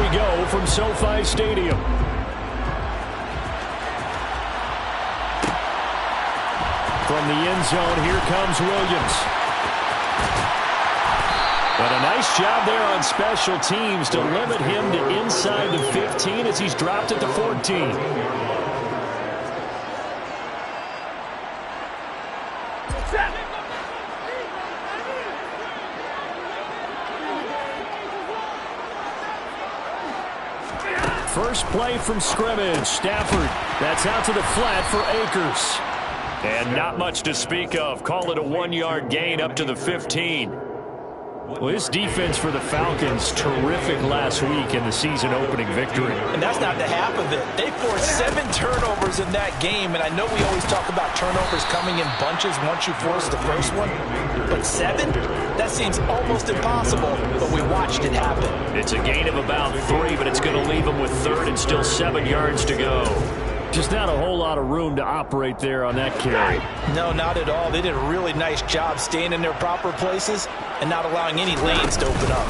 we go from SoFi Stadium. From the end zone, here comes Williams. But a nice job there on special teams to limit him to inside the 15 as he's dropped at the 14. First play from scrimmage. Stafford. That's out to the flat for Akers. And not much to speak of. Call it a 1-yard gain up to the 15. Well, this defense for the Falcons, terrific last week in the season-opening victory. And that's not the half of it. They forced 7 turnovers in that game, and I know we always talk about turnovers coming in bunches once you force the first one. But 7? That seems almost impossible, but we watched it happen. It's a gain of about 3, but it's going to leave them with 3rd and still 7 yards to go. Just not a whole lot of room to operate there on that carry. No, not at all. They did a really nice job staying in their proper places and not allowing any lanes to open up.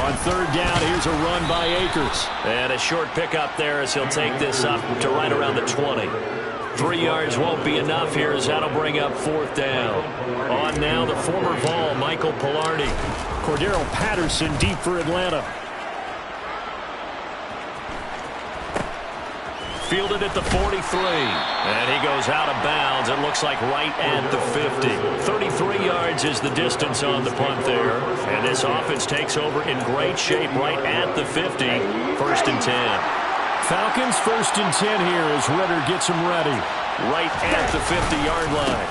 On 3rd down, here's a run by Akers. And a short pickup there as he'll take this up to right around the 20. 3 yards won't be enough here as that'll bring up 4th down. On now, the former Vol, Michael Pilardi. Cordero Patterson deep for Atlanta. Fielded at the 43. And he goes out of bounds. It looks like right at the 50. 33 yards is the distance on the punt there. And this offense takes over in great shape right at the 50. 1st and 10. Falcons 1st and 10 here as Ritter gets them ready. Right at the 50-yard line.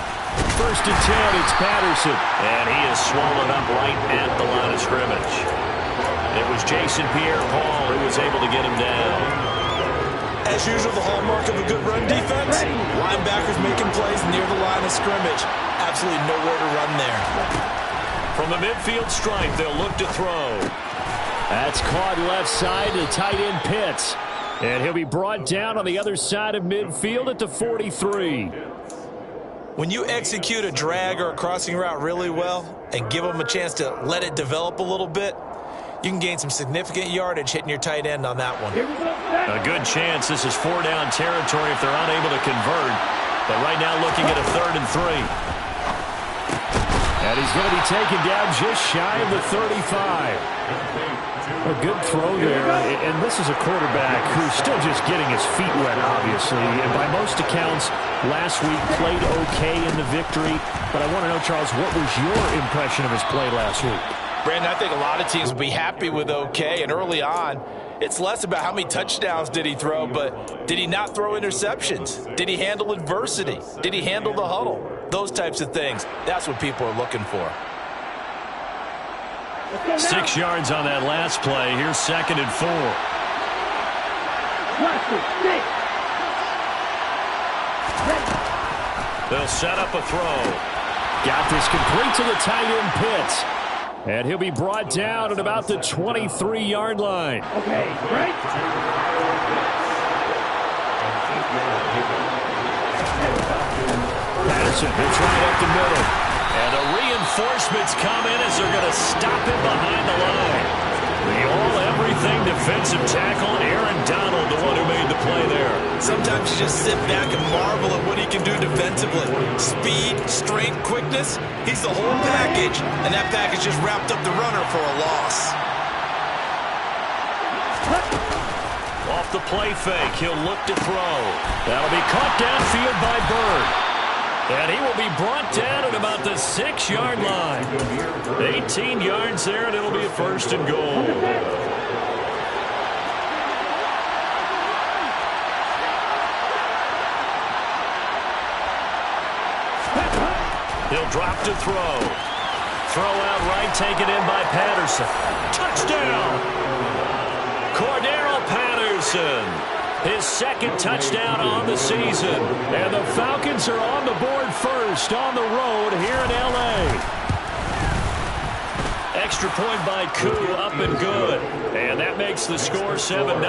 1st and 10, it's Patterson. And he is swallowed up right at the line of scrimmage. It was Jason Pierre-Paul who was able to get him down. As usual, the hallmark of a good run defense, linebackers making plays near the line of scrimmage. Absolutely nowhere to run there. From the midfield stripe, they'll look to throw. That's caught left side to tight end Pitts. And he'll be brought down on the other side of midfield at the 43. When you execute a drag or a crossing route really well and give them a chance to let it develop a little bit, you can gain some significant yardage hitting your tight end on that one. A good chance this is 4-down territory if they're unable to convert. But right now looking at a 3rd and 3. And he's going to be taken down just shy of the 35. A good throw there. And this is a quarterback who's still just getting his feet wet, obviously. And by most accounts, last week played okay in the victory. But I want to know, Charles, what was your impression of his play last week? Brandon, I think a lot of teams will be happy with okay, and early on, it's less about how many touchdowns did he throw, but did he not throw interceptions? Did he handle adversity? Did he handle the huddle? Those types of things. That's what people are looking for. 6 yards on that last play. Here's 2nd and 4. They'll set up a throw. Got this complete to the tight end Pitts. And he'll be brought down at about the 23-yard line. Okay, right. Patterson, it's right up the middle. And the reinforcements come in as they're going to stop him behind the line. The all-everything defensive tackle, Aaron Donald, the one who made the play there. Sometimes you just sit back and marvel at what he can do defensively. Speed, strength, quickness. He's the whole package, and that package just wrapped up the runner for a loss. Off the play fake, he'll look to throw. That'll be caught downfield by Bird. And he will be brought down at about the 6-yard line. 18 yards there, and it'll be a 1st and goal. He'll drop to throw. Throw out right, taken in by Patterson. Touchdown! Cordero Patterson. His 2nd touchdown on the season. And the Falcons are on the board first on the road here in L.A. Extra point by Koo, up and good. And that makes the score 7-0.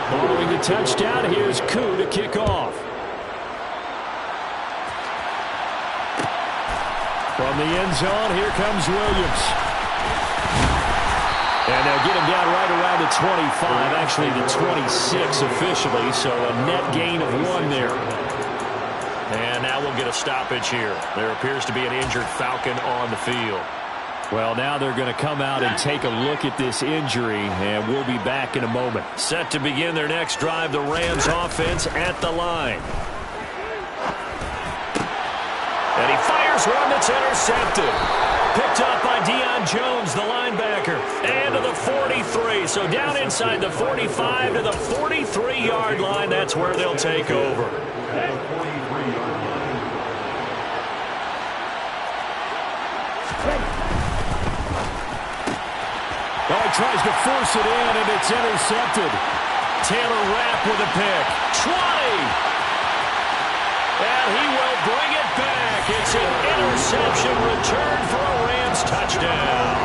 Following the touchdown, here's Koo to kick off. From the end zone, here comes Williams. And they'll get him down right around the 25, actually the 26 officially, so a net gain of 1 there. And now we'll get a stoppage here. There appears to be an injured Falcon on the field. Well, now they're going to come out and take a look at this injury, and we'll be back in a moment. Set to begin their next drive, the Rams offense at the line. And he fires one that's intercepted. Picked up by Deion Jones, the linebacker. And to the 43. So down inside the 45 to the 43-yard line. That's where they'll take over. Oh, he tries to force it in, and it's intercepted. Taylor Rapp with a pick. 20. And he will bring it back. It's an interception return for a Rams touchdown.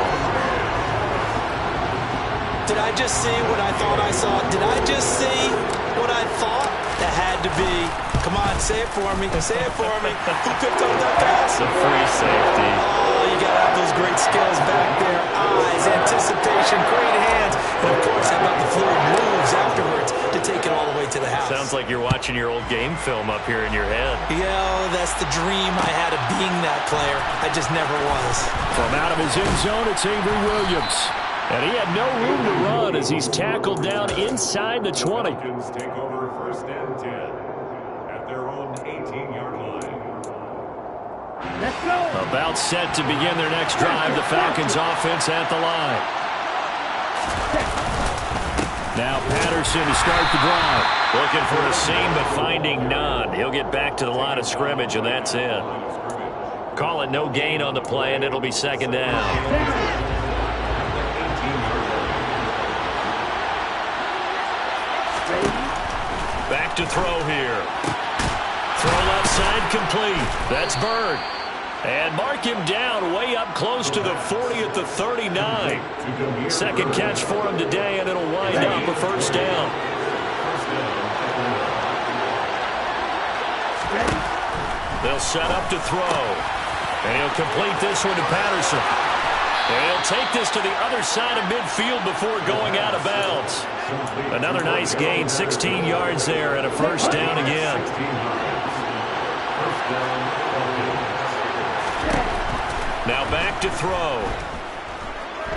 Did I just see what I thought I saw? Did I just see what I thought? That had to be. Come on, say it for me. Say it for me. Who picked up that pass? The free safety. Oh, you got to have those great skills back there. Eyes, anticipation, great hands. And, of course, how about the fluid moves afterwards to take it all the way to the house? Sounds like you're watching your old game film up here in your head. Yeah, that's the dream I had of being that player. I just never was. From out of his end zone, it's Avery Williams. And he had no room to run as he's tackled down inside the 20. Take over first and 10 at their own 18-yard line. Let's go. About set to begin their next drive. The Falcons offense at the line. Now Patterson to start the drive. Looking for a seam, but finding none. He'll get back to the line of scrimmage, and that's it. Call it no gain on the play, and it'll be second down. Back to throw here. Throw left side complete. That's Bird. And mark him down way up close to the 40 at the 39. Second catch for him today, and it'll wind up a first down. They'll set up to throw. And he'll complete this one to Patterson. And he'll take this to the other side of midfield before going out of bounds. Another nice gain, 16 yards there, and a first down again. Now back to throw.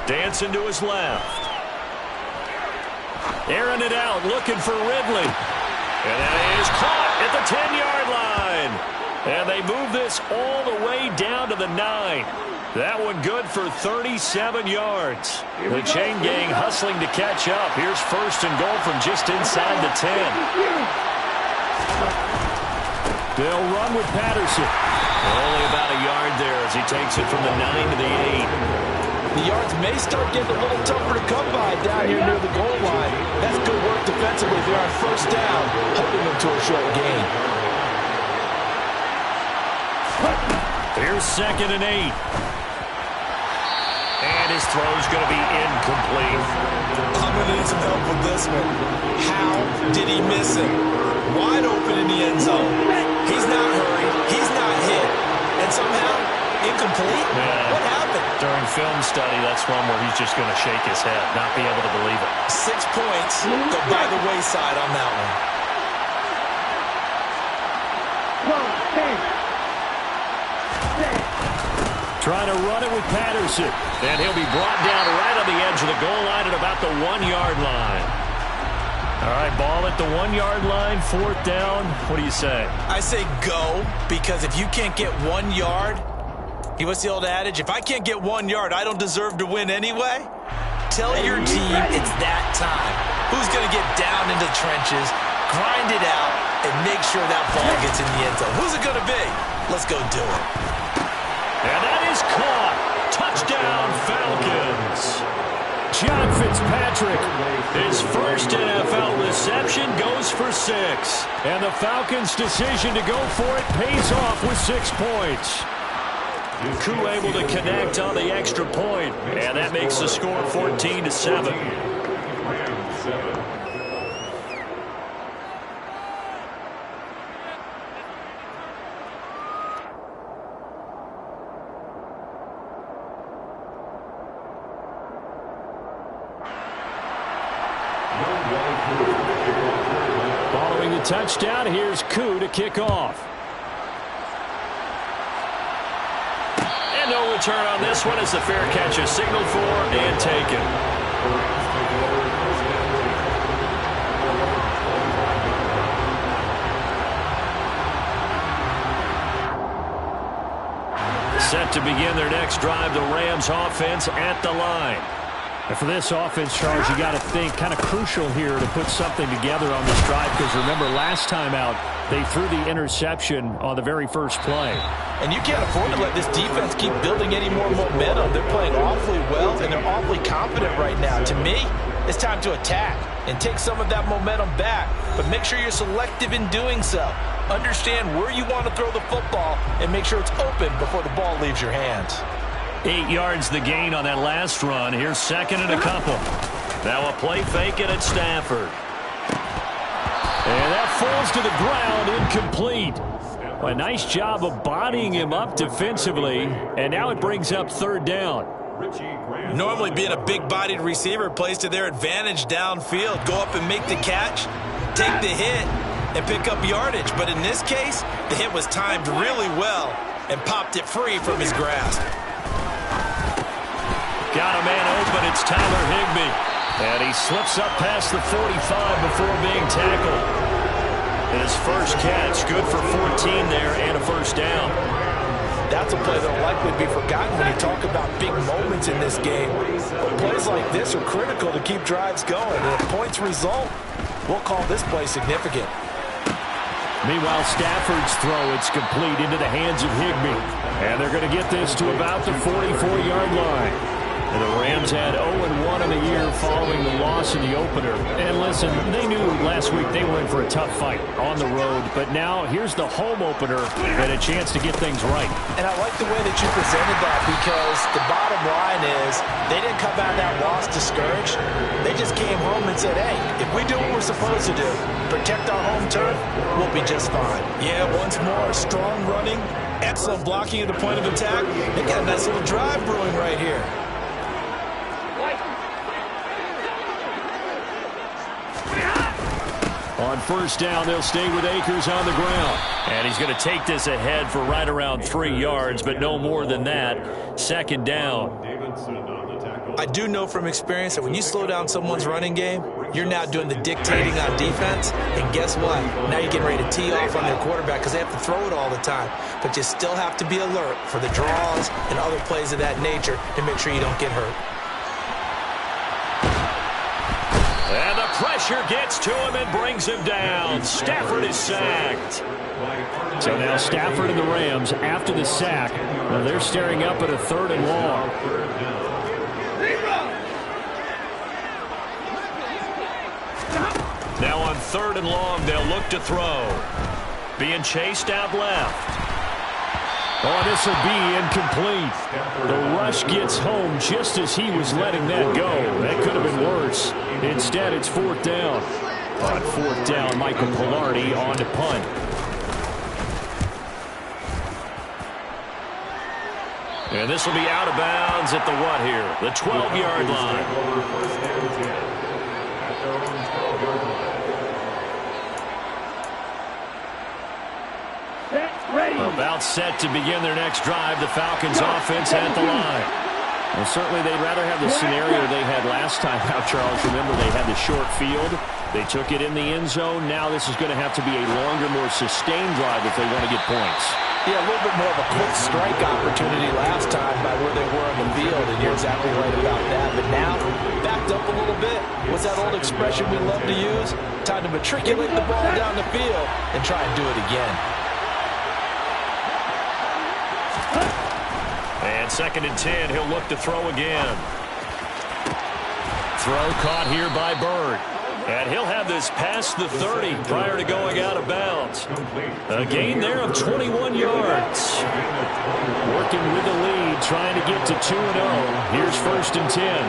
Dancing to his left. Airing it out, looking for Ridley. And that is caught at the 10-yard line. And they move this all the way down to the 9. That one good for 37 yards. The chain gang hustling to catch up. Here's first and goal from just inside the 10. They'll run with Patterson. Only about a yard there as he takes it from the 9 to the 8. The yards may start getting a little tougher to come by down here near the goal line. That's good work defensively there on first down, holding them to a short gain. Here's second and 8. And his throw's going to be incomplete. I'm going to need some help with this one. How did he miss it? Wide open in the end zone. He's not hurried. He's not hit. And somehow, incomplete? Yeah. What happened? During film study, that's one where he's just going to shake his head, not be able to believe it. 6 points go by the wayside on that one. Trying to run it with Patterson. And he'll be brought down right on the edge of the goal line at about the 1-yard line. All right, ball at the 1-yard line, fourth down. What do you say? I say go, because if you can't get 1 yard, what's the old adage? If I can't get 1 yard, I don't deserve to win anyway. Tell your team it's that time. Who's going to get down into the trenches, grind it out, and make sure that ball gets in the end zone? Who's it going to be? Let's go do it. And that is caught. Touchdown, Falcons. John Fitzpatrick, his first NFL reception, goes for 6. And the Falcons' decision to go for it pays off with 6 points. Koo able to connect on the extra point, and that makes the score 14-7. touchdown. Here's Koo to kick off. And no return on this one as the fair catch is signaled for and taken. Set to begin their next drive, the Rams offense at the line. And for this offense, Charles, you got to think kind of crucial here to put something together on this drive, because remember last time out they threw the interception on the very first play. And you can't afford to let this defense keep building any more momentum. They're playing awfully well, and they're awfully confident right now. To me, it's time to attack and take some of that momentum back, but make sure you're selective in doing so. Understand where you want to throw the football and make sure it's open before the ball leaves your hands. 8 yards the gain on that last run. Here's second and a couple. Now a play fake it at Stafford. And that falls to the ground, incomplete. A nice job of bodying him up defensively, and now it brings up third down. Normally being a big-bodied receiver plays to their advantage downfield. Go up and make the catch, take the hit, and pick up yardage. But in this case, the hit was timed really well and popped it free from his grasp. Got a man open. It's Tyler Higbee. And he slips up past the 45 before being tackled. His first catch, good for 14 there and a first down. That's a play that will likely be forgotten when you talk about big moments in this game. But plays like this are critical to keep drives going. And if points result, we'll call this play significant. Meanwhile, Stafford's throw, it's complete into the hands of Higbee. And they're going to get this to about the 44-yard line. And the Rams had 0-1 in the year following the loss in the opener. And listen, they knew last week they were in for a tough fight on the road. But now here's the home opener and a chance to get things right. And I like the way that you presented that, because the bottom line is they didn't come out of that loss discouraged. They just came home and said, hey, if we do what we're supposed to do, protect our home turf, we'll be just fine. Yeah, once more, strong running, excellent blocking at the point of attack. They got a nice little drive brewing right here. On first down, they'll stay with Akers on the ground. And he's going to take this ahead for right around 3 yards, but no more than that. Second down. I do know from experience that when you slow down someone's running game, you're now doing the dictating on defense. And guess what? Now you're getting ready to tee off on their quarterback because they have to throw it all the time. But you still have to be alert for the draws and other plays of that nature to make sure you don't get hurt. And the pressure gets to him and brings him down. Stafford is sacked. So now Stafford and the Rams, after the sack, well, they're staring up at a 3rd and long. Now on 3rd and long, they'll look to throw. Being chased out left. Oh, this will be incomplete. The rush gets home just as he was letting that go. That could have been worse. Instead, it's 4th down. On 4th down, Michael Pilardi on to punt. And this will be out of bounds at the what here? The 12-yard line. About set to begin their next drive. The Falcons offense at the line. Well, certainly they'd rather have the scenario they had last time out, Charles. Remember, they had the short field. They took it in the end zone. Now this is going to have to be a longer, more sustained drive if they want to get points. Yeah, a little bit more of a quick strike opportunity last time by where they were on the field, and you're exactly right about that. But now, backed up a little bit. What's that old expression we love to use? Time to matriculate the ball down the field and try and do it again. And 2nd and 10, he'll look to throw again. Throw caught here by Bird. And he'll have this past the 30 prior to going out of bounds. A gain there of 21 yards. Working with the lead, trying to get to 2-0. Here's 1st and 10.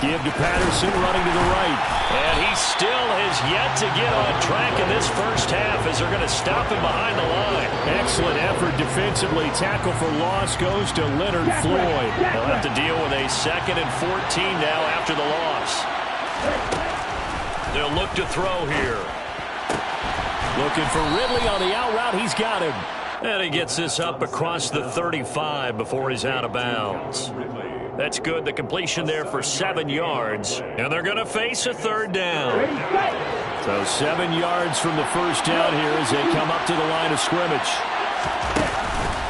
Give to Patterson, running to the right. And he still has yet to get on track in this first half as they're going to stop him behind the line. Excellent effort defensively. Tackle for loss goes to Leonard Floyd. They'll have to deal with a 2nd and 14 now after the loss. They'll look to throw here. Looking for Ridley on the out route. He's got him. And he gets this up across the 35 before he's out of bounds. That's good. The completion there for 7 yards. And they're going to face a third down. So 7 yards from the first down here as they come up to the line of scrimmage.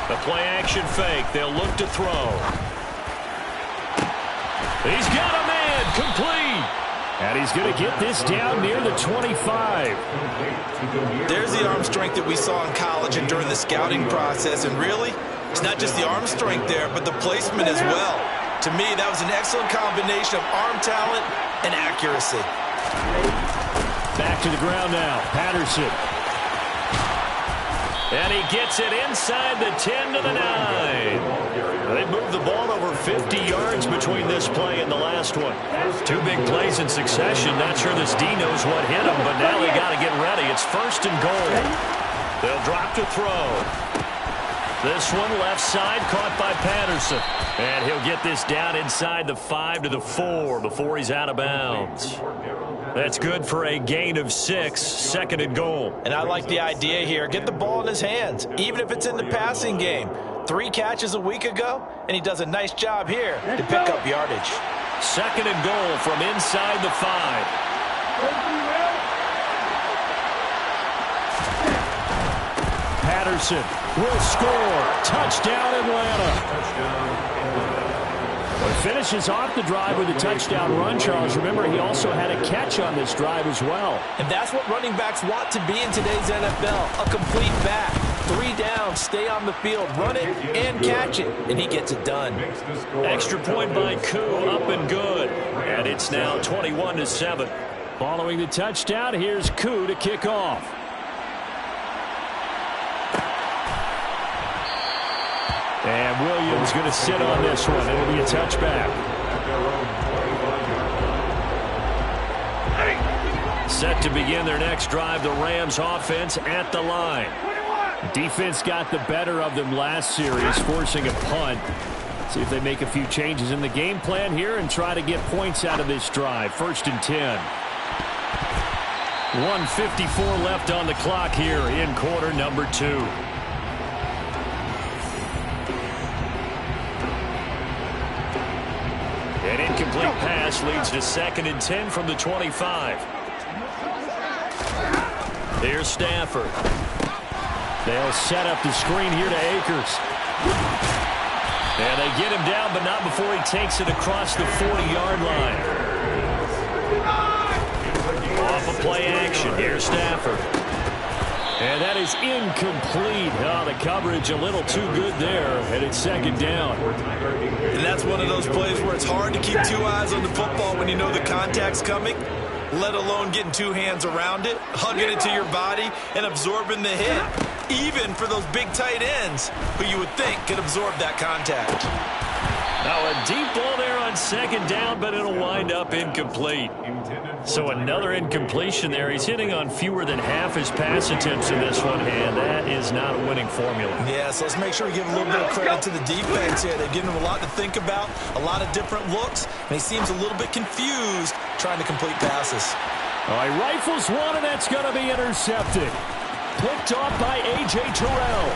The play-action fake. They'll look to throw. He's got a man. Complete. And he's going to get this down near the 25. There's the arm strength that we saw in college and during the scouting process. And really, it's not just the arm strength there, but the placement as well. To me, that was an excellent combination of arm talent and accuracy. Back to the ground now. Patterson. And he gets it inside the 10 to the 9. They moved the ball over 50 yards between this play and the last one. 2 big plays in succession. Not sure this D knows what hit him, but now they got to get ready. It's 1st and goal. They'll drop to throw. This one left side caught by Patterson. And he'll get this down inside the 5 to the 4 before he's out of bounds. That's good for a gain of 6, 2nd and goal. And I like the idea here. Get the ball in his hands, even if it's in the passing game. 3 catches a week ago, and he does a nice job here to pick up yardage. 2nd and goal from inside the 5. Patterson will score. Touchdown, Atlanta. Well, finishes off the drive with a touchdown run, Charles. Remember, he also had a catch on this drive as well. And that's what running backs want to be in today's NFL, a complete back. 3 down, stay on the field, run it, and catch it. And he gets it done. Extra point by Koo, up and good. And it's now 21-7. Following the touchdown, here's Koo to kick off. And Williams going to sit on this one. It'll be a touchback. Set to begin their next drive, the Rams offense at the line. Defense got the better of them last series, forcing a punt. See if they make a few changes in the game plan here and try to get points out of this drive. 1st and 10. 1:54 left on the clock here in quarter number 2. An incomplete pass leads to 2nd and 10 from the 25. Here's Stafford. They'll set up the screen here to Akers. And they get him down, but not before he takes it across the 40-yard line. Off of play action. Here's Stafford. And that is incomplete. Oh, the coverage a little too good there, and it's 2nd down. And that's one of those plays where it's hard to keep 2 eyes on the football when you know the contact's coming, let alone getting 2 hands around it, hugging it to your body, and absorbing the hit. Even for those big tight ends who you would think could absorb that contact. Now a deep ball there on 2nd down, but it'll wind up incomplete. So another incompletion there. He's hitting on fewer than half his pass attempts in this one, and that is not a winning formula. Yeah, so let's make sure we give a little bit of credit to the defense here. They've given him a lot to think about, a lot of different looks, and he seems a little bit confused trying to complete passes. All right, rifles one, and that's going to be intercepted. Picked off by A.J. Terrell.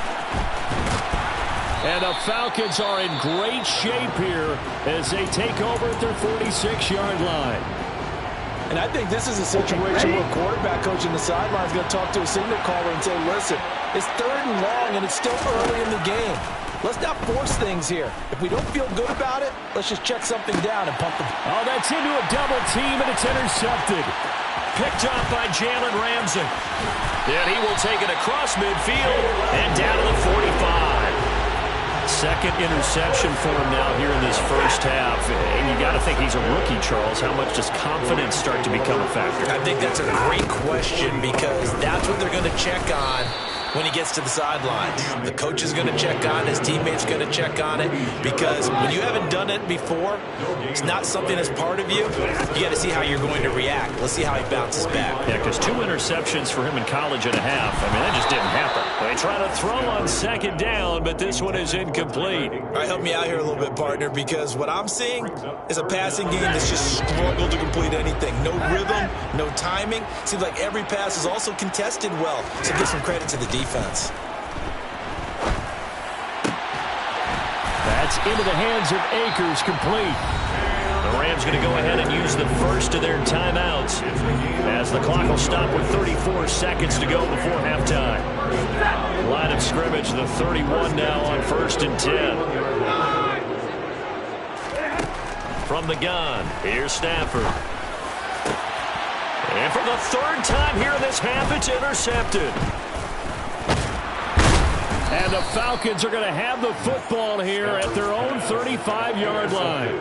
And the Falcons are in great shape here as they take over at their 46-yard line. And I think this is a situation where a quarterback coach in the sideline is going to talk to a signal caller and say, listen, it's 3rd and long and it's still early in the game. Let's not force things here. If we don't feel good about it, let's just check something down and pump the... Oh, that's into a double team, and it's intercepted. Picked off by Jalen Ramsey. And he will take it across midfield and down to the 45. 2nd interception for him now here in this first half. And you got to think he's a rookie, Charles. How much does confidence start to become a factor? I think that's a great question because that's what they're going to check on when he gets to the sidelines. The coach is going to check on it. His teammates going to check on it, because when you haven't done it before, it's not something that's part of you. You got to see how you're going to react. Let's see how he bounces back. Yeah, because 2 interceptions for him in college and a half. I mean, that just didn't happen. They try to throw on second down, but this one is incomplete. All right, help me out here a little bit, partner, because what I'm seeing is a passing game that's just struggled to complete anything. No rhythm, no timing. Seems like every pass is also contested well, so give some credit to the defense. That's into the hands of Akers, complete. The Rams going to go ahead and use the first of their timeouts, as the clock will stop with 34 seconds to go before halftime. Line of scrimmage, the 31 now on 1st and 10. From the gun, here's Stafford. And for the 3rd time here in this half, it's intercepted. And the Falcons are going to have the football here at their own 35-yard line.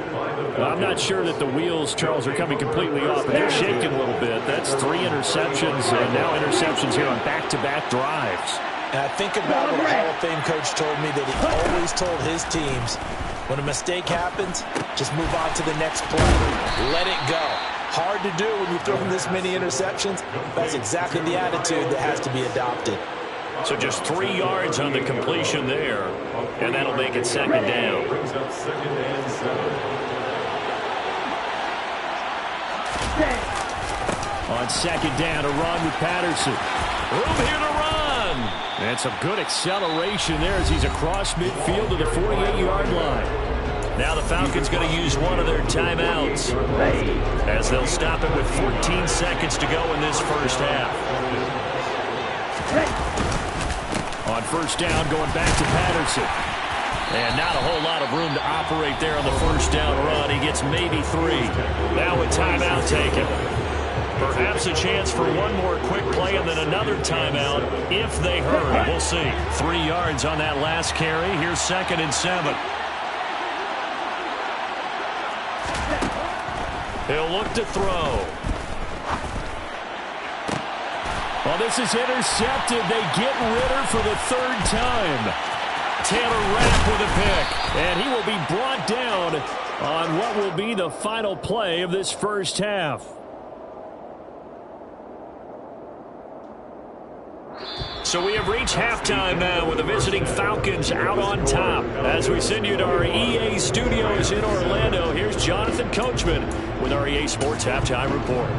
I'm not sure that the wheels, Charles, are coming completely off, but they're shaking a little bit. That's 3 interceptions, and now interceptions here on back-to-back drives. And I think about what a Hall of Fame coach told me, that he always told his teams, when a mistake happens, just move on to the next play. Let it go. Hard to do when you throw this many interceptions. That's exactly the attitude that has to be adopted. So just 3 yards on the completion there, and that'll make it second down. On second down, a run with Patterson. Room here to run. And some good acceleration there as he's across midfield to the 48-yard line. Now the Falcons going to use one of their timeouts, as they'll stop it with 14 seconds to go in this first half. On first down, going back to Patterson. And not a whole lot of room to operate there on the first down run. He gets maybe 3. Now a timeout taken. Perhaps a chance for one more quick play and then another timeout if they hurry. We'll see. 3 yards on that last carry. Here's 2nd and 7. He'll look to throw. Well, this is intercepted. They get Ritter for the 3rd time. Taylor Rapp with a pick. And he will be brought down on what will be the final play of this first half. So we have reached halftime now with the visiting Falcons out on top. As we send you to our EA studios in Orlando, here's Jonathan Coachman with our EA Sports Halftime Report.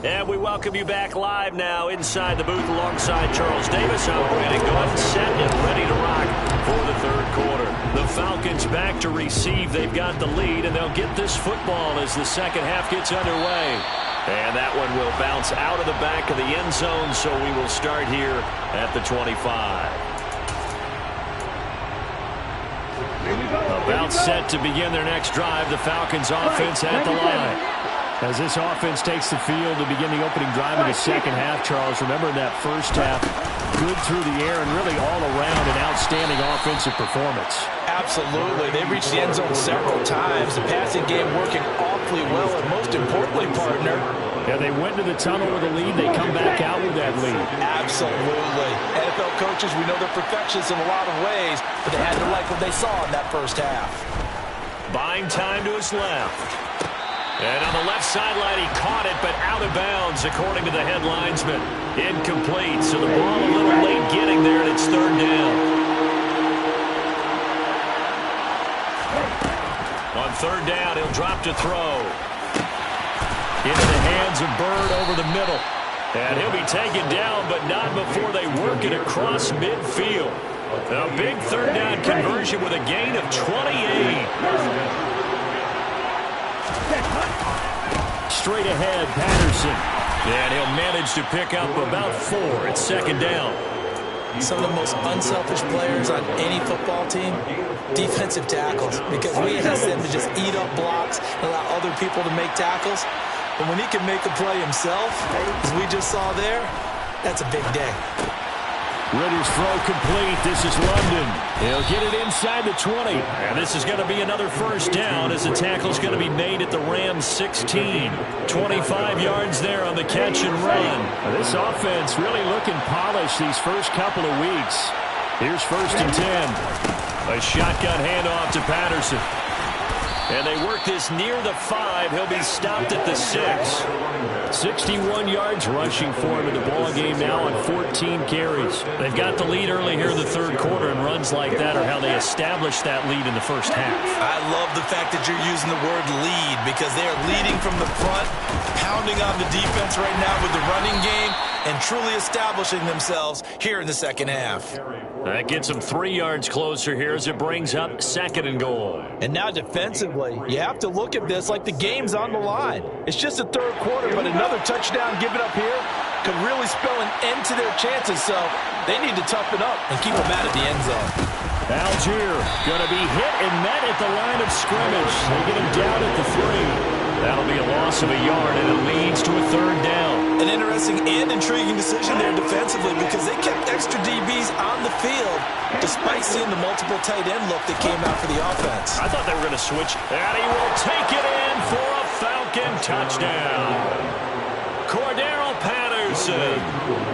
And we welcome you back live now inside the booth alongside Charles Davis. I'm Brandon Goff, set and ready to rock for the 3rd quarter. The Falcons back to receive. They've got the lead, and they'll get this football as the second half gets underway. And that one will bounce out of the back of the end zone, so we will start here at the 25. About set to begin their next drive, the Falcons offense at the line. As this offense takes the field to begin the opening drive of the second half, Charles, remember in that first half, good through the air and really all around an outstanding offensive performance. Absolutely. They reached the end zone several times. The passing game working awfully well, and most importantly, partner, yeah, they went to the tunnel with a lead. They come back out with that lead. Absolutely. NFL coaches, we know they're perfectionists in a lot of ways, but they had to like what they saw in that first half. Buying time to his left. And on the left sideline, he caught it, but out of bounds, according to the head linesman. Incomplete, so the ball a little late getting there, and it's 3rd down. On 3rd down, he'll drop to throw. Into the hands of Bird over the middle. And he'll be taken down, but not before they work it across midfield. A big 3rd down conversion with a gain of 28. Straight ahead, Patterson. And he'll manage to pick up about 4 at 2nd down. Some of the most unselfish players on any football team, defensive tackles, because we ask them to just eat up blocks and allow other people to make tackles. But when he can make a play himself, as we just saw there, that's a big day. Ritter's throw complete. This is London. He'll get it inside the 20. And this is going to be another first down as the tackle's going to be made at the Rams 16. 25 yards there on the catch and run. This offense really looking polished these first couple of weeks. Here's 1st and 10. A shotgun handoff to Patterson. And they work this near the 5. He'll be stopped at the 6. 61 yards rushing for him in the ball game now on 14 carries. They've got the lead early here in the third quarter, and runs like that are how they establish that lead in the first half. I love the fact that you're using the word lead because they are leading from the front, pounding on the defense right now with the running game, and truly establishing themselves here in the second half. That gets them 3 yards closer here as it brings up 2nd and goal. And now defensively, you have to look at this like the game's on the line. It's just the third quarter, but another touchdown given up here could really spell an end to their chances, so they need to toughen up and keep them out of the end zone. Algier going to be hit and met at the line of scrimmage. They get him down at the 3. That'll be a loss of a yard, and it leads to a 3rd down. An interesting and intriguing decision there defensively because they kept extra DBs on the field despite seeing the multiple tight end look that came out for the offense. I thought they were going to switch, and he will take it in for a Falcon touchdown. Cordero Patterson,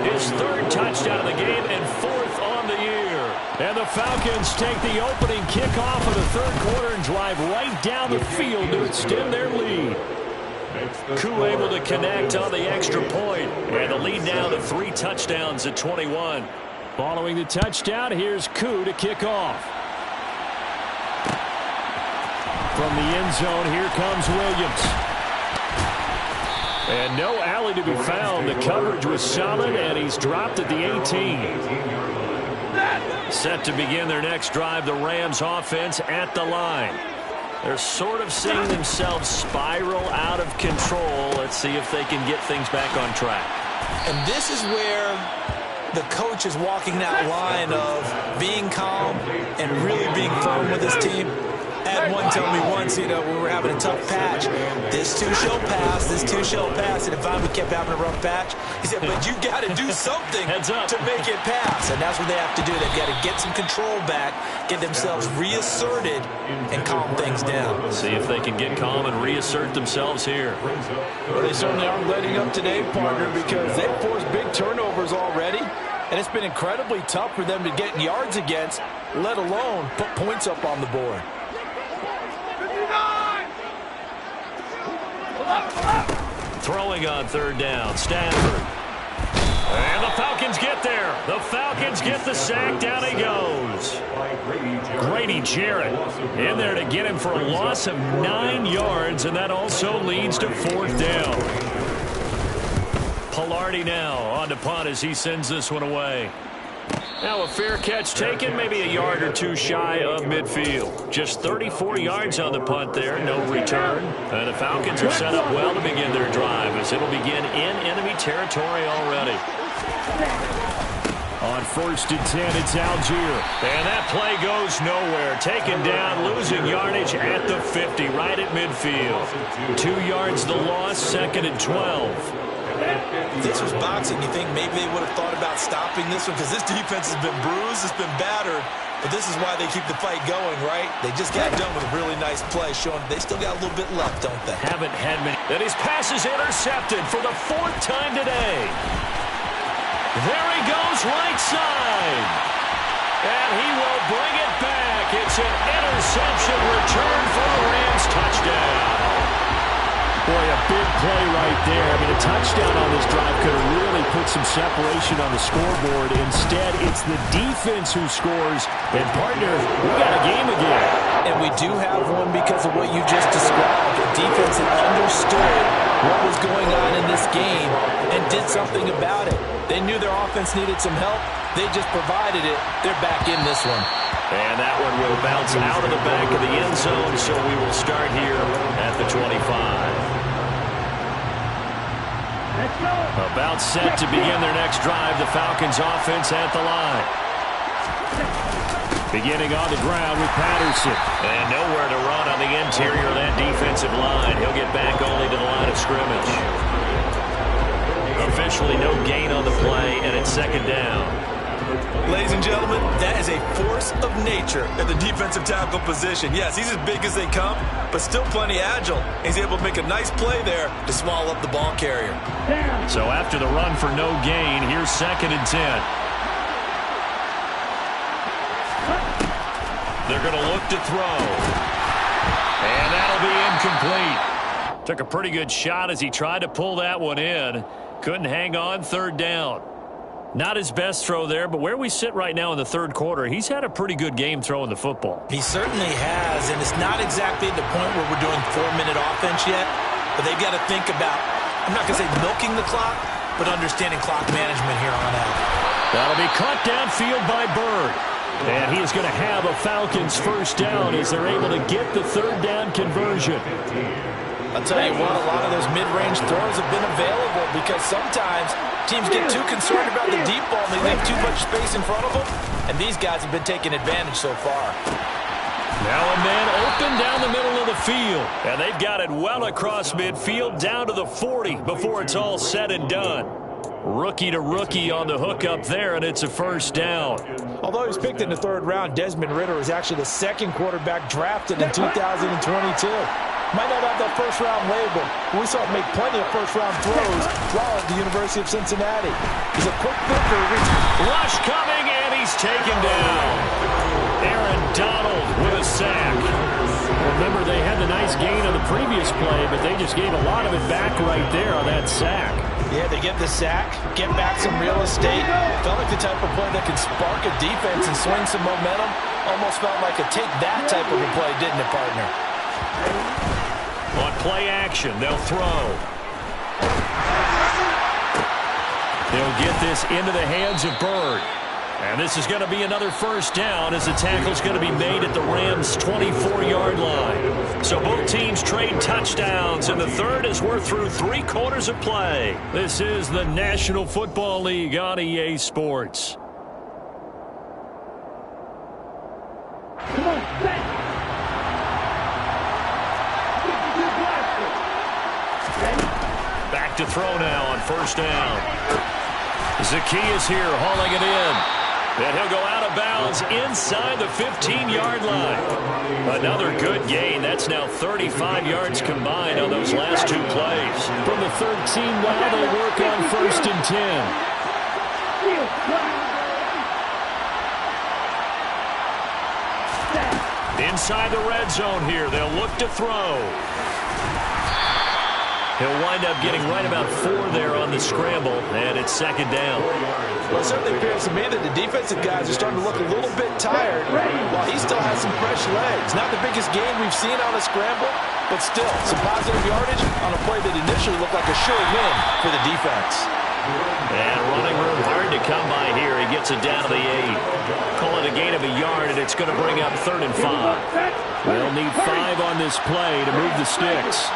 his 3rd touchdown of the game and 4th on the year. And the Falcons take the opening kickoff of the third quarter and drive right down the field to extend their lead. Koo able to connect on the extra point, and the lead now to 3 touchdowns at 21. Following the touchdown, here's Koo to kick off. From the end zone, here comes Williams. And no alley to be found. The coverage was solid, and he's dropped at the 18. Set to begin their next drive, the Rams offense at the line. They're sort of seeing themselves spiral out of control. Let's see if they can get things back on track. And this is where the coach is walking that line of being calm and really being firm with his team. I had one tell me once, when we were having a tough patch, this too shall pass, this too shall pass. And if we kept having a rough patch, he said, but you got to do something to make it pass. And that's what they have to do. They've got to get some control back, get themselves reasserted, and calm things down. See if they can get calm and reassert themselves here. Well, they certainly aren't letting up today, partner, because they've forced big turnovers already. And it's been incredibly tough for them to get yards against, let alone put points up on the board. Throwing on 3rd down, Stafford. And the Falcons get there. The Falcons get the sack. Down he goes. Grady Jarrett in there to get him for a loss of 9 yards, and that also leads to 4th down. Pilardi now on to punt as he sends this one away. Now a fair catch taken, maybe a yard or 2 shy of midfield. Just 34 yards on the punt there, no return. And the Falcons are set up well to begin their drive as it'll begin in enemy territory already. On 1st and 10, it's Algier. And that play goes nowhere. Taken down, losing yardage at the 50, right at midfield. 2 yards the loss, 2nd and 12. If this was boxing, you think maybe they would have thought about stopping this one because this defense has been bruised, it's been battered, but this is why they keep the fight going, right? They just got done with a really nice play, showing they still got a little bit left, don't they? Haven't had many. And his pass is intercepted for the 4th time today. There he goes, right side. And he will bring it back. It's an interception return for the Rams touchdown. Boy, a big play right there. I mean, a touchdown on this drive could have really put some separation on the scoreboard. Instead, it's the defense who scores. And, partner, we got a game again. And we do have one because of what you just described. A defense that understood what was going on in this game and did something about it. They knew their offense needed some help. They just provided it. They're back in this one. And that one will bounce out of the back of the end zone, so we will start here at the 25. About set to begin their next drive, the Falcons offense at the line. Beginning on the ground with Patterson. And nowhere to run on the interior of that defensive line. He'll get back only to the line of scrimmage. Officially no gain on the play, and it's 2nd down. Ladies and gentlemen, that is a force of nature at the defensive tackle position. Yes, he's as big as they come, but still plenty agile. He's able to make a nice play there to swallow up the ball carrier. So after the run for no gain, here's 2nd and 10. They're going to look to throw. And that'll be incomplete. Took a pretty good shot as he tried to pull that one in. Couldn't hang on, 3rd down. Not his best throw there, but where we sit right now in the 3rd quarter, he's had a pretty good game throwing the football. He certainly has, and it's not exactly the point where we're doing 4-minute offense yet, but they've got to think about, I'm not going to say milking the clock, but understanding clock management here on out. That'll be caught downfield by Bird. And he is going to have a Falcons 1st down as they're able to get the 3rd down conversion. I'll tell you what, a lot of those mid-range throws have been available because sometimes teams get too concerned about the deep ball and they leave too much space in front of them, and these guys have been taking advantage so far. Now a man open down the middle of the field, and they've got it well across midfield down to the 40 before it's all said and done. Rookie to rookie on the hook up there, and it's a 1st down. Although he was picked in the 3rd round, Desmond Ridder is actually the 2nd quarterback drafted in 2022. Might not have that 1st round label, but we saw him make plenty of 1st round throws while at the University of Cincinnati. He's a quick thinker. Rush coming, and he's taken down. Aaron Donald with a sack. Remember, they had the nice gain on the previous play, but they just gave a lot of it back right there on that sack. Yeah, they get the sack, get back some real estate. Felt like the type of play that can spark a defense and swing some momentum. Almost felt like a take that type of a play, didn't it, partner? On play action, they'll throw. They'll get this into the hands of Bird. And this is going to be another 1st down as the tackle's going to be made at the Rams' 24-yard line. So both teams trade touchdowns, and the 3rd as we're through 3 quarters of play. This is the National Football League on EA Sports. Back to throw now on 1st down. Zacchaeus here hauling it in. And he'll go out of bounds inside the 15-yard line. Another good gain. That's now 35 yards combined on those last 2 plays. From the 13 now, they work on 1st and 10. Inside the red zone here. They'll look to throw. He'll wind up getting right about 4 there on the scramble, and it's 2nd down. Well, it certainly appears to me that the defensive guys are starting to look a little bit tired while he still has some fresh legs. Not the biggest gain we've seen on a scramble, but still some positive yardage on a play that initially looked like a sure win for the defense. And running room hard to come by here. He gets it down to the 8. Call it a gain of a yard, and it's going to bring up 3rd and 5. They'll need 5 on this play to move the sticks.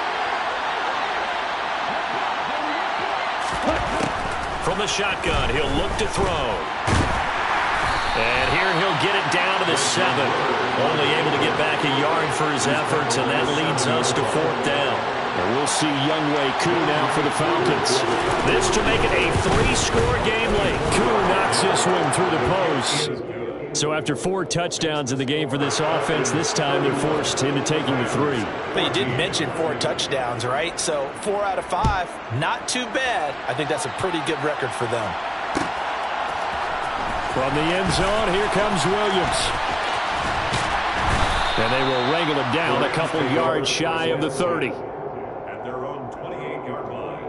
From the shotgun, he'll look to throw. And here he'll get it down to the 7. Only able to get back a yard for his efforts, and that leads us to 4th down. And we'll see Younghoe Koo now for the Falcons. This to make it a 3-score game late. Koo knocks this one through the post. So after 4 touchdowns in the game for this offense, this time they're forced into taking the 3. But you did mention 4 touchdowns, right? So 4 out of 5, not too bad. I think that's a pretty good record for them. From the end zone, here comes Williams. And they will wrangle him down a couple yards shy of the 30. At their own 28-yard line.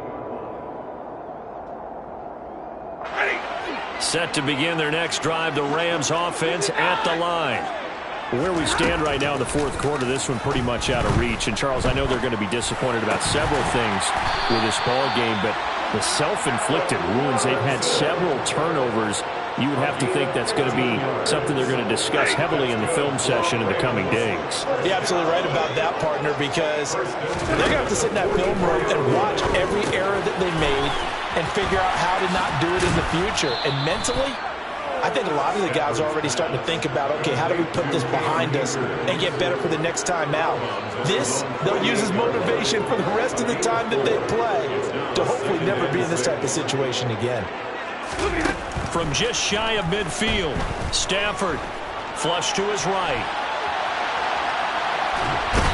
Set to begin their next drive, the Rams offense at the line. Where we stand right now in the 4th quarter, this one pretty much out of reach. And, Charles, I know they're going to be disappointed about several things with this ball game, but the self-inflicted wounds, they've had several turnovers. You would have to think that's going to be something they're going to discuss heavily in the film session in the coming days. You're absolutely right about that, partner, because they're going to have to sit in that film room and watch every error that they made and figure out how to not do it in the future. And mentally, I think a lot of the guys are already starting to think about, okay, how do we put this behind us and get better for the next time out? This, they'll use as motivation for the rest of the time that they play to hopefully never be in this type of situation again. From just shy of midfield, Stafford flush to his right.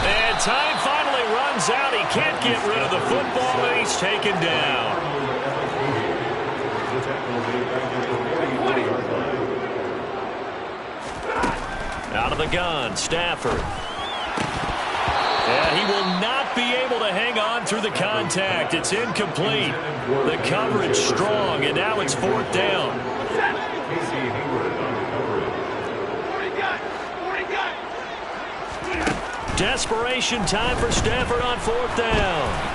And time finally runs out. He can't get rid of the football, and he's taken down. Out of the gun, Stafford. And he will not be able to hang on through the contact. It's incomplete. The coverage strong, and now it's 4th down. Desperation time for Stafford on 4th down.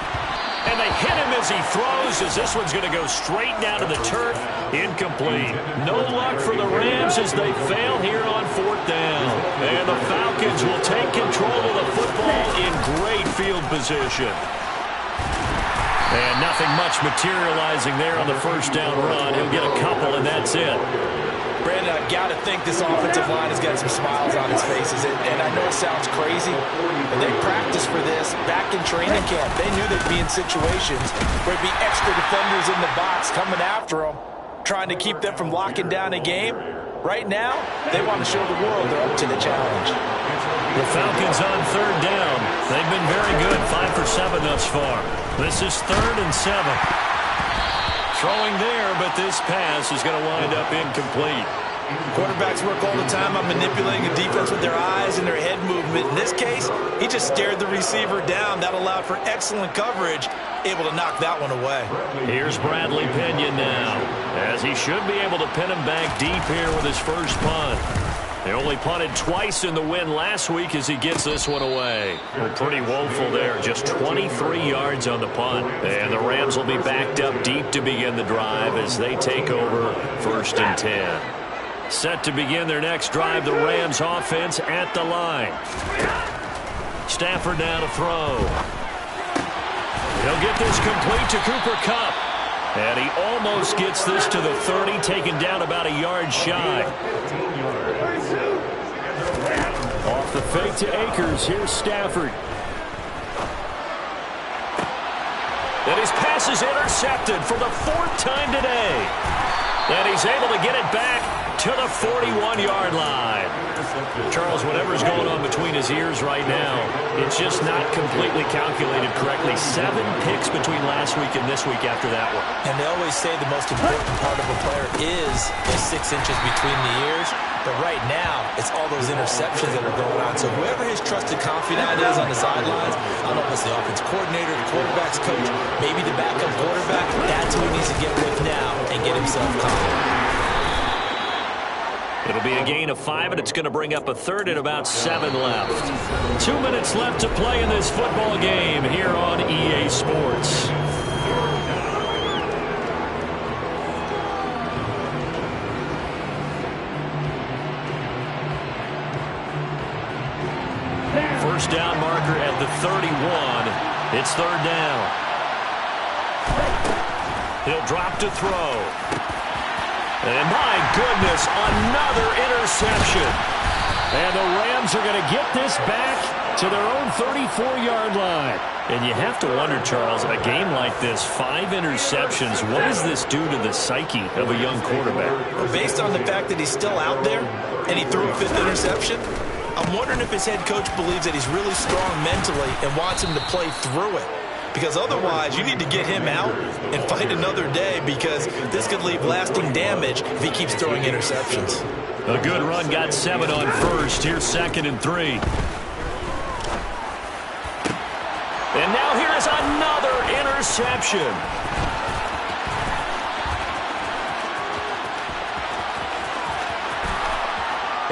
And they hit him as he throws, as this one's going to go straight down to the turf. Incomplete. No luck for the Rams as they fail here on 4th down. And the Falcons will take control of the football in great field position. And nothing much materializing there on the first down run. He'll get a couple, and that's it. Brandon, I've got to think this offensive line has got some smiles on its faces. And I know it sounds crazy, but they practiced for this back in training camp. They knew they'd be in situations where there'd be extra defenders in the box coming after them, trying to keep them from locking down a game. Right now, they want to show the world they're up to the challenge. The Falcons on 3rd down. They've been very good, 5 for 7 thus far. This is 3rd and 7. Throwing there, but this pass is going to wind up incomplete. Quarterbacks work all the time on manipulating a defense with their eyes and their head movement. In this case, he just stared the receiver down. That allowed for excellent coverage, able to knock that one away. Here's Bradley Pinion now, as he should be able to pin him back deep here with his first punt. They only punted twice in the win last week as he gets this one away. Well, pretty woeful there. Just 23 yards on the punt. And the Rams will be backed up deep to begin the drive as they take over 1st and 10. Set to begin their next drive, the Rams offense at the line. Stafford now to throw. He'll get this complete to Cooper Kupp. And he almost gets this to the 30, taken down about a yard shy. Off the fake to Akers, here's Stafford. And his pass is intercepted for the 4th time today. And he's able to get it back to the 41-yard line. Charles, whatever's going on between his ears right now, it's just not completely calculated correctly. 7 picks between last week and this week after that one. And they always say the most important part of a player is those 6 inches between the ears. But right now, it's all those interceptions that are going on. So whoever his trusted confidant is on the sidelines, I don't know if it's the offense coordinator, the quarterback's coach, maybe the backup quarterback, that's who he needs to get with now and get himself confident. It'll be a gain of 5, and it's going to bring up a 3rd and about 7 left. 2 minutes left to play in this football game here on EA Sports. First down marker at the 31. It's 3rd down. He'll drop to throw. And my goodness, another interception. And the Rams are going to get this back to their own 34-yard line. And you have to wonder, Charles, a game like this, 5 interceptions, what does this do to the psyche of a young quarterback? Well, based on the fact that he's still out there and he threw a 5th interception, I'm wondering if his head coach believes that he's really strong mentally and wants him to play through it. Because otherwise, you need to get him out and fight another day, because this could leave lasting damage if he keeps throwing interceptions. A good run got 7 on first. Here's 2nd and 3. And now here is another interception.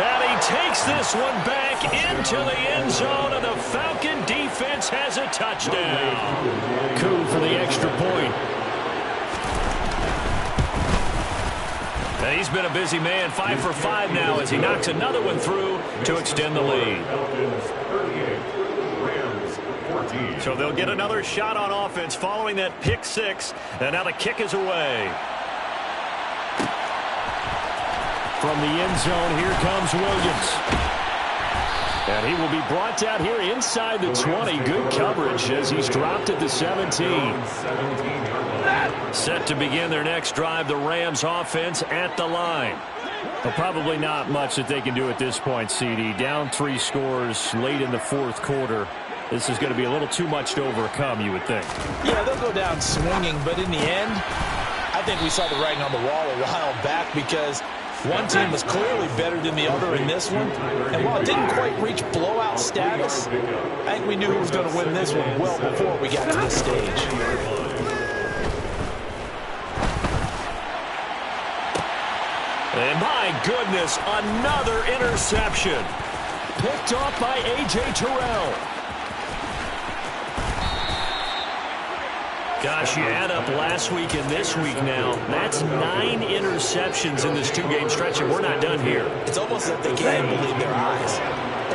And he takes this one back into the end zone, and the Falcon defense has a touchdown. Coup for the extra point. And he's been a busy man, 5 for 5 now as he knocks another one through to extend the lead. So they'll get another shot on offense following that pick 6, and now the kick is away. From the end zone, here comes Williams. And he will be brought down here inside the 20. Good coverage as he's dropped at the 17. Set to begin their next drive, the Rams offense at the line. Well, probably not much that they can do at this point, CD. Down 3 scores late in the fourth quarter. This is going to be a little too much to overcome, you would think. Yeah, they'll go down swinging, but in the end, I think we saw the writing on the wall a while back because one team was clearly better than the other in this one. And while it didn't quite reach blowout status, I think we knew who was going to win this one well before we got to this stage. And my goodness, another interception. Picked off by A.J. Terrell. Gosh, you add up last week and this week now. That's 9 interceptions in this 2-game stretch, and we're not done here. It's almost like they can't believe their eyes.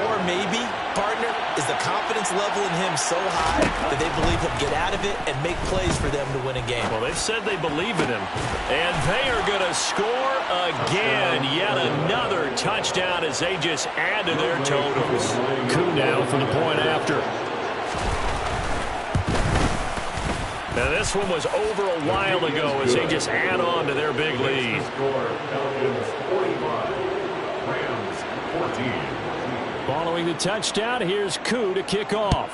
Or maybe, partner, is the confidence level in him so high that they believe he'll get out of it and make plays for them to win a game. Well, they've said they believe in him. And they are going to score again. Yet another touchdown as they just add to their totals. Coup now for the point after. Now, this one was over a while ago as they just add on to their big lead. Following the touchdown, here's Coup to kick off.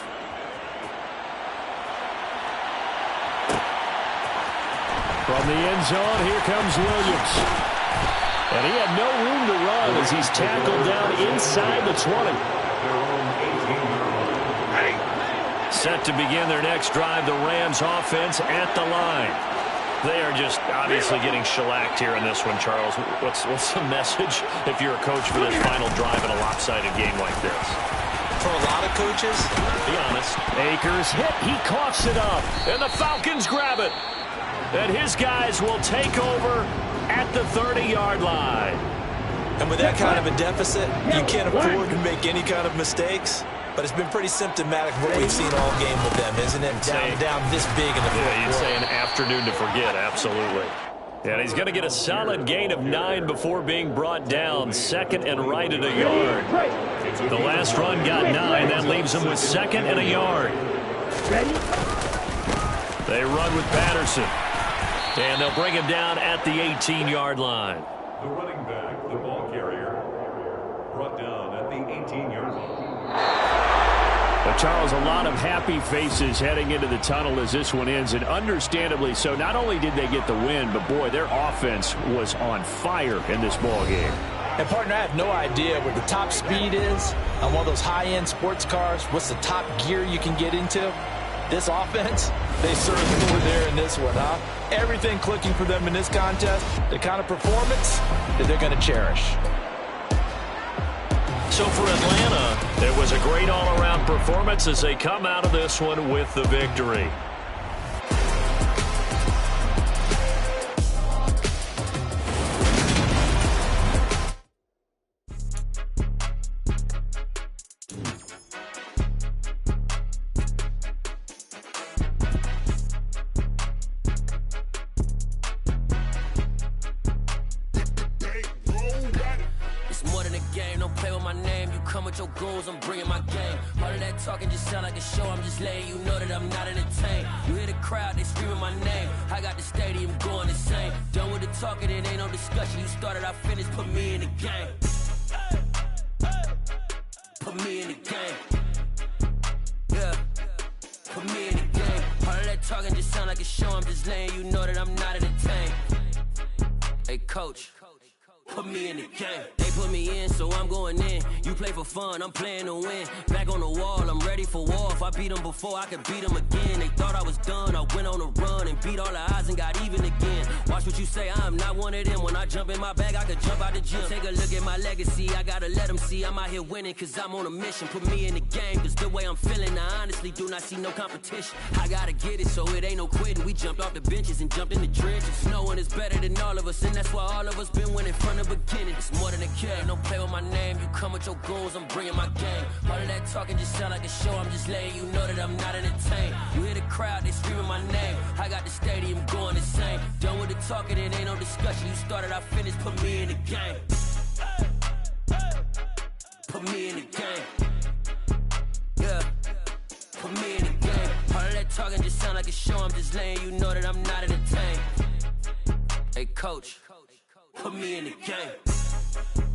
From the end zone, here comes Williams. And he had no room to run as he's tackled down inside the 20. Set to begin their next drive, the Rams offense at the line. They are just obviously getting shellacked here in this one, Charles. What's the message if you're a coach for this final drive in a lopsided game like this? For a lot of coaches, be honest. Akers hit, he coughs it up. And the Falcons grab it. And his guys will take over at the 30-yard line. and with that kind of a deficit, you can't afford to make any kind of mistakes. But it's been pretty symptomatic of what we've seen all game with them, isn't it? Down this big in the fourth quarter. You'd say an afternoon to forget, absolutely. And he's going to get a solid gain of 9 before being brought down. Second and right at a yard. The last run got 9. That leaves him with second and a yard. They run with Patterson. And they'll bring him down at the 18-yard line. The running back, the ball carrier, brought down at the 18-yard line. But Charles, a lot of happy faces heading into the tunnel as this one ends, and understandably so. Not only did they get the win, but boy, their offense was on fire in this ball game. And partner, I have no idea what the top speed is on one of those high-end sports cars. What's the top gear you can get into? This offense, they certainly were there in this one, huh? Everything clicking for them in this contest, the kind of performance that they're going to cherish. So for Atlanta, it was a great all-around performance as they come out of this one with the victory. I'm playing to win. Back on the wall, I'm ready for war. If I beat them before, I could beat them again. They thought I was done. I went on a run and beat all the odds and got even again. Watch what you say, I'm not one of them. When I jump in my bag, I could jump out the gym. Take a look at my legacy. I gotta let them see I'm out here winning, cause I'm on a mission. Put me in the game, cause the way I'm feeling, I honestly do not see no competition. I gotta get it, so it ain't no quitting. We jumped off the benches and jumped in the trenches. No one is better than all of us, and that's why all of us been winning from the beginning. It's more than a game, don't play with my name. You come with your goons, I'm bringing my game. All of that talking just sound like a show. I'm just letting you know that I'm not entertained. You hear the crowd, they screaming my name. I got the stadium going insane. Done with the talking, it ain't no discussion. You started, I finished, put me in the game. Put me in the game. talking just sound like a show. I'm just letting you know that I'm not entertained. Hey, coach, put me in the game.